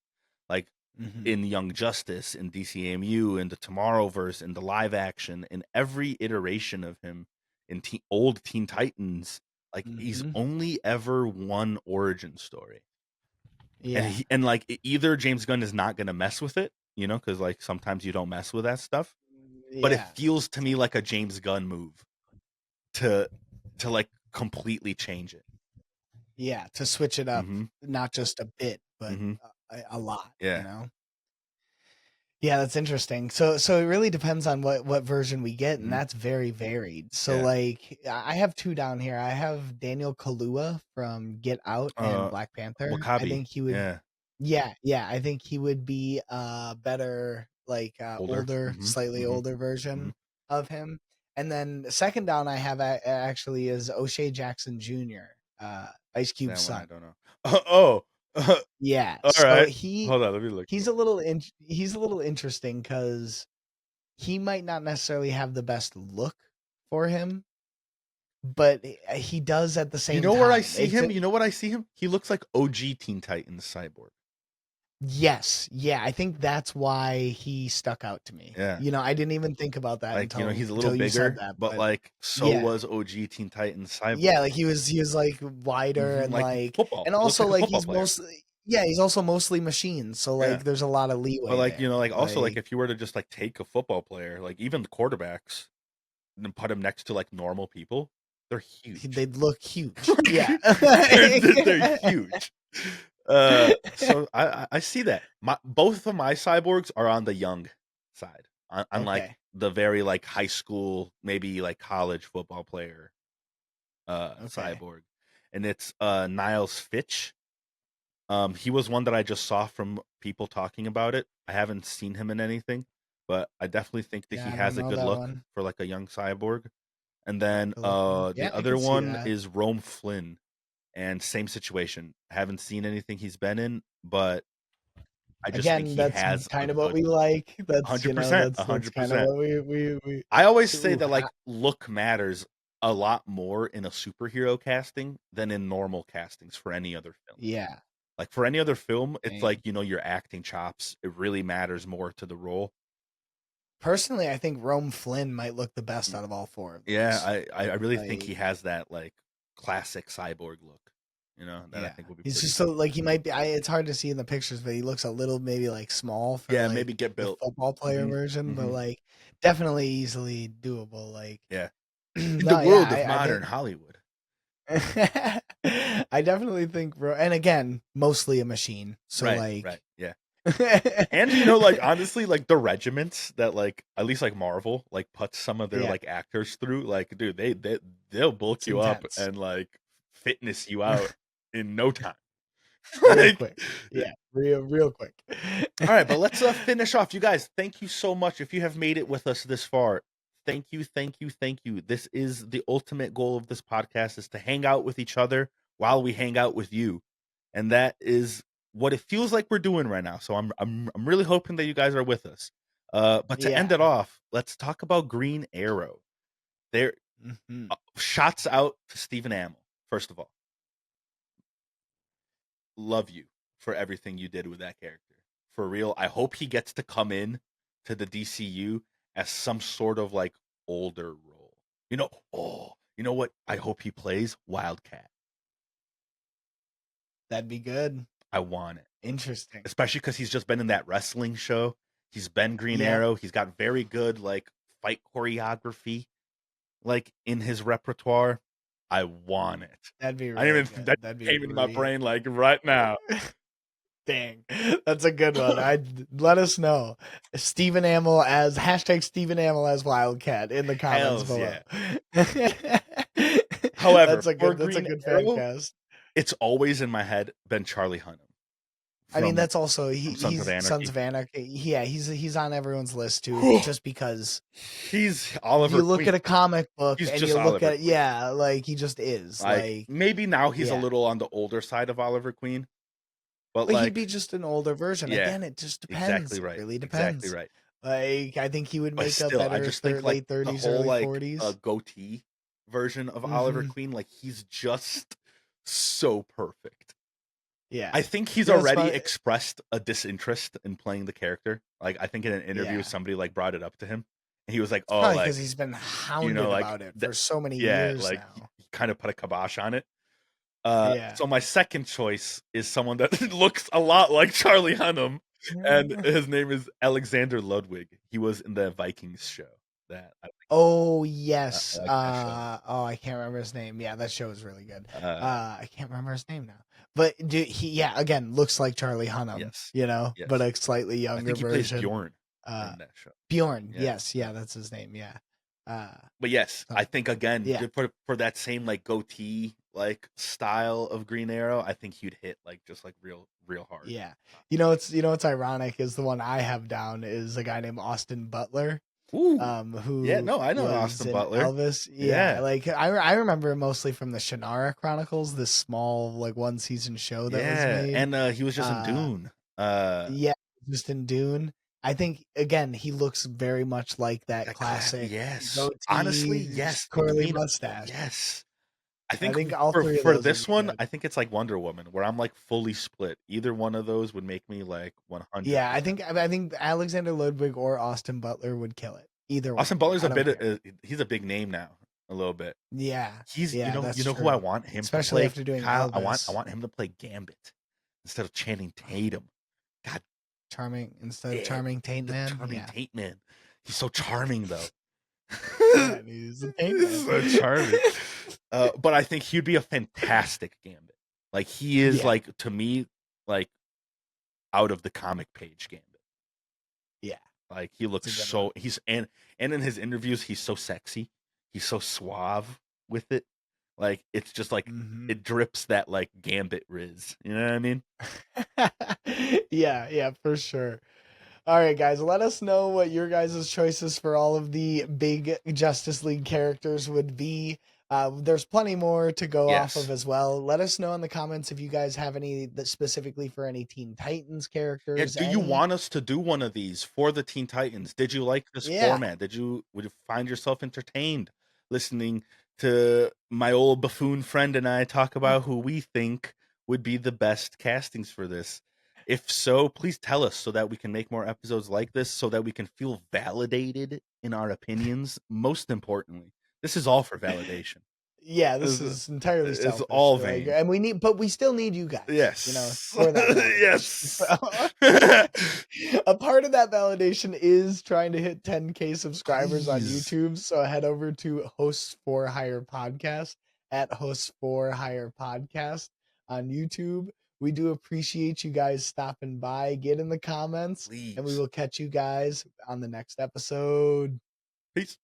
S1: Like
S2: Mhm.
S1: in Young Justice, in DCAMU, in the Tomorrowverse, in the live action, in every iteration of him in old Teen Titans, like he's
S2: Mhm.
S1: only ever one origin story, and
S2: Yeah.
S1: like either James Gunn is not gonna mess with it, because like sometimes you don't mess with that stuff, but it
S2: Yeah.
S1: feels to me like a James Gunn move to like completely change it.
S2: Yeah, to switch it up,
S1: Mm-hmm.
S2: not just a bit, but
S1: Mm-hmm.
S2: a lot,
S1: Yeah.
S2: Yeah, that's interesting. So it really depends on what version we get, and
S1: Mm-hmm.
S2: that's very varied. So,
S1: Yeah.
S2: like, I have two down here. I have Daniel Kaluuya from Get Out and Black Panther. I
S1: Wakabi.
S2: think he would.
S1: Yeah.
S2: Yeah, yeah, I think he would be a better, like,
S1: Older.
S2: older,
S1: Mm-hmm.
S2: slightly
S1: Mm-hmm.
S2: older
S1: Mm-hmm.
S2: version of him. And then the second down I have actually is O'Shea Jackson Jr., Ice Cube's
S1: That one I
S2: son.
S1: don't know. Oh,
S2: Yeah,
S1: all
S2: so
S1: right. Hold on, let me look him up.
S2: he's a little interesting because he might not necessarily have the best look for him, but he does at the
S1: You
S2: same
S1: know where I
S2: time.
S1: see him? You know what I see him? He looks like OG Teen Titans Cyborg.
S2: Yes, yeah, I think that's why he stuck out to me.
S1: Yeah.
S2: I didn't even think about that
S1: Like,
S2: until
S1: he's a little
S2: you said
S1: bigger,
S2: that,
S1: but
S2: but
S1: like so
S2: yeah.
S1: was OG Teen Titans Cyborg.
S2: Yeah, like he was like wider and
S1: Like
S2: like
S1: football.
S2: and
S1: He looks
S2: also
S1: like a
S2: like
S1: football
S2: he's
S1: player.
S2: mostly yeah, he's also mostly machine, so
S1: Yeah.
S2: like there's a lot of
S1: But
S2: leeway
S1: like,
S2: there.
S1: like also like
S2: Like
S1: if you were to just like take a football player, like even the quarterbacks and put them next to like normal people, they're huge.
S2: they'd look huge. Yeah.
S1: Like, they're huge. So I see that. Both of my cyborgs are on the young side, on like
S2: Okay.
S1: the very like high school, maybe like college football player
S2: Okay.
S1: cyborg, and it's Niles Fitch. He was one that I just saw from people talking about it. I haven't seen him in anything, but I definitely think that he
S2: Yeah, I don't
S1: has a
S2: know
S1: good
S2: that
S1: look
S2: one.
S1: for like a young cyborg. And
S2: I'll have
S1: then
S2: to look him up.
S1: the
S2: Yeah, I
S1: other
S2: could see
S1: one
S2: that.
S1: is Rome Flynn, and same situation. Haven't seen anything he's been in, but I just think
S2: Again,
S1: he
S2: that's
S1: has
S2: kind of
S1: a
S2: what we like. That's,
S1: 100%,
S2: that's
S1: hundred
S2: kind of
S1: percent.
S2: what we
S1: I always say
S2: ooh,
S1: that like look matters a lot more in a superhero casting than in normal castings for any other film.
S2: yeah.
S1: Like for any other film, it's like
S2: Same.
S1: your acting chops. It really matters more to the role.
S2: Personally, I think Rome Flynn might look the best
S1: Mm,
S2: out of all four of
S1: Yeah,
S2: those.
S1: I really think he
S2: Like,
S1: has that like classic cyborg look. That I
S2: yeah.
S1: think will be
S2: He's
S1: pretty
S2: just so
S1: cool.
S2: like he might be it's hard to see in the pictures, but he looks a little maybe like small for
S1: Yeah,
S2: like
S1: maybe get
S2: the
S1: built.
S2: football player
S1: Hmm.
S2: version, but
S1: Hmm.
S2: like definitely easily doable. Like
S1: Yeah, in the
S2: no, yeah,
S1: world of
S2: I
S1: modern
S2: think
S1: Hollywood.
S2: I definitely think and again, mostly a machine. So
S1: Right, right,
S2: like
S1: yeah. And like honestly, like the regiments that like at least like Marvel like puts some of their
S2: yeah,
S1: like actors through, like dude, they'll bulk
S2: it's
S1: you up
S2: intense.
S1: and like fitness you out in no time.
S2: Real
S1: Like,
S2: quick. Yeah, real quick.
S1: all right, but let's finish off. You guys, thank you so much if you have made it with us this far. Thank you, thank you, thank you. This is the ultimate goal of this podcast, is to hang out with each other while we hang out with you. And that is what it feels like we're doing right now. So I'm really hoping that you guys are with us. But to end
S2: Yeah.
S1: it off, let's talk about Green Arrow. There,
S2: Mhm.
S1: shots out to Stephen Amell. First of all, love you for everything you did with that character. For real, I hope he gets to come in to the DCU as some sort of like older role. You know what? I hope he plays Wildcat.
S2: That'd be good.
S1: I want it,
S2: Interesting.
S1: especially because he's just been in that wrestling show. He's been Green
S2: Yep.
S1: Arrow. He's got very good like fight choreography, like in his repertoire. I want it.
S2: That'd be
S1: I didn't
S2: really
S1: even
S2: good.
S1: that
S2: That'd be
S1: came into my
S2: really
S1: brain like right now.
S2: dang. That's a good one. I let us know. Stephen Amell as Wildcat in the comments
S1: Hells
S2: below.
S1: yeah. However, for
S2: That's a
S1: Green
S2: good fan
S1: Arrow,
S2: cast.
S1: it's always in my head been Charlie Hunnam
S2: I mean,
S1: from
S2: that's also
S1: Sons of
S2: he's Sons
S1: Anarchy.
S2: of Anarchy. Yeah, he's on everyone's list too, just because
S1: He's Oliver
S2: you look
S1: Queen.
S2: at a comic book
S1: He's
S2: and
S1: just
S2: you look
S1: Oliver
S2: at
S1: Queen.
S2: like he just is
S1: Like maybe now he's a
S2: yeah.
S1: little on the older side of Oliver Queen, but
S2: But he'd
S1: like
S2: be just an older version.
S1: yeah,
S2: Again, it just depends.
S1: exactly
S2: It
S1: right.
S2: really
S1: Exactly
S2: depends.
S1: right.
S2: Like I think he would
S1: But
S2: make a
S1: still, I
S2: better
S1: just think like
S2: late
S1: the
S2: 30s,
S1: whole
S2: early
S1: like
S2: 40s.
S1: goatee version of Oliver
S2: Mm-hmm.
S1: Queen, like he's just so perfect.
S2: Yeah.
S1: I think he's
S2: You know, it's
S1: already
S2: fun.
S1: expressed a disinterest in playing the character. Like I think in an interview
S2: Yeah.
S1: somebody like brought it up to him and he was like,
S2: It's
S1: "Oh,
S2: probably
S1: like,
S2: because he's been
S1: you know,
S2: hounded
S1: like
S2: about it
S1: that
S2: for so many
S1: yeah,
S2: years
S1: like he
S2: now.
S1: kind of put a kibosh on it."
S2: Yeah.
S1: So my second choice is someone that looks a lot like Charlie Hunnam, and his name is Alexander Ludwig. He was in the Vikings show. That
S2: Oh
S1: I
S2: yes.
S1: like that show.
S2: Oh, I can't remember his name. Yeah, that show is really good.
S1: Uh,
S2: I can't remember his name now. But yeah, again, looks like Charlie Hunnam,
S1: yes,
S2: but
S1: yes.
S2: a slightly
S1: I
S2: younger
S1: think he plays
S2: version.
S1: Bjorn
S2: Uh
S1: in that show.
S2: Bjorn.
S1: Yeah,
S2: Yes, yeah, that's his name. Yeah. Uh
S1: but yes, I think again
S2: yeah.
S1: for that same like goatee like style of Green Arrow, I think he'd hit like just like real hard.
S2: Yeah. What's ironic is the one I have down is a guy named Austin Butler,
S1: Ooh, yeah,
S2: who
S1: no, I know
S2: was
S1: Austin
S2: in
S1: Butler.
S2: Elvis. Yeah,
S1: Yeah,
S2: like I remember him mostly from the Shannara Chronicles, this small like one season show that was
S1: yeah,
S2: made.
S1: and he was just in Dune.
S2: Yeah, just in Dune. I think again he looks very much like that classic
S1: Yes. Honestly,
S2: goatee,
S1: yes,
S2: curly
S1: between
S2: mustache.
S1: yes. I
S2: I
S1: think
S2: think all
S1: for
S2: three of
S1: for
S2: those would
S1: this
S2: be
S1: one,
S2: good.
S1: I think it's like Wonder Woman, where I'm like fully split. Either one of those would make me like
S2: Yeah,
S1: 100%.
S2: I think Alexander Ludwig or Austin Butler would kill it. Either one
S1: Austin
S2: of them.
S1: Butler's
S2: I
S1: a
S2: don't
S1: bit
S2: care.
S1: he's a big name now, a little bit.
S2: Yeah,
S1: He's
S2: yeah,
S1: you
S2: that's
S1: know who I
S2: true.
S1: want him to
S2: Especially
S1: play,
S2: after doing
S1: Kyle? I
S2: Elvis.
S1: want him to play Gambit instead of Channing Tatum. God
S2: Charming instead of
S1: damn,
S2: Charming Taint
S1: the
S2: Man.
S1: charming
S2: Yeah.
S1: Tate man. He's so charming though.
S2: Yeah, he's a Taint Man.
S1: So charming. But I think he'd be a fantastic Gambit. Like he is
S2: Yeah,
S1: like to me like out of the comic page Gambit.
S2: yeah.
S1: Like he
S2: It's
S1: looks
S2: a good one.
S1: so and in his interviews he's so sexy. He's so suave with it. Like it's just like
S2: Hmm.
S1: it drips that like Gambit riz. You know what I mean?
S2: Yeah, yeah, for sure. All right, guys, let us know what your guys' choices for all of the big Justice League characters would be. There's plenty more to go off of
S1: Yes.
S2: as well. Let us know in the comments if you guys have any that specifically for any Teen Titans
S1: Yeah,
S2: characters.
S1: do you
S2: Any,
S1: want us to do one of these for the Teen Titans? Did you like this
S2: yeah,
S1: format? Would you find yourself entertained listening to my old buffoon friend and I talk about who we think would be the best castings for this? If so, please tell us so that we can make more episodes like this so that we can feel validated in our opinions. Most importantly, this is all for validation.
S2: yeah, this
S1: It's,
S2: is entirely
S1: it's
S2: selfish.
S1: all
S2: Like,
S1: vain.
S2: and but we still need you guys,
S1: Yes.
S2: for that validation.
S1: Yes.
S2: A part of that validation is trying to hit 10K subscribers on
S1: Please.
S2: YouTube. So head over to Hosts4Hire Podcast at Hosts4Hire Podcast on YouTube. We do appreciate you guys stopping by. Get in the comments, and we
S1: Please.
S2: will catch you guys on the next episode.
S1: Peace.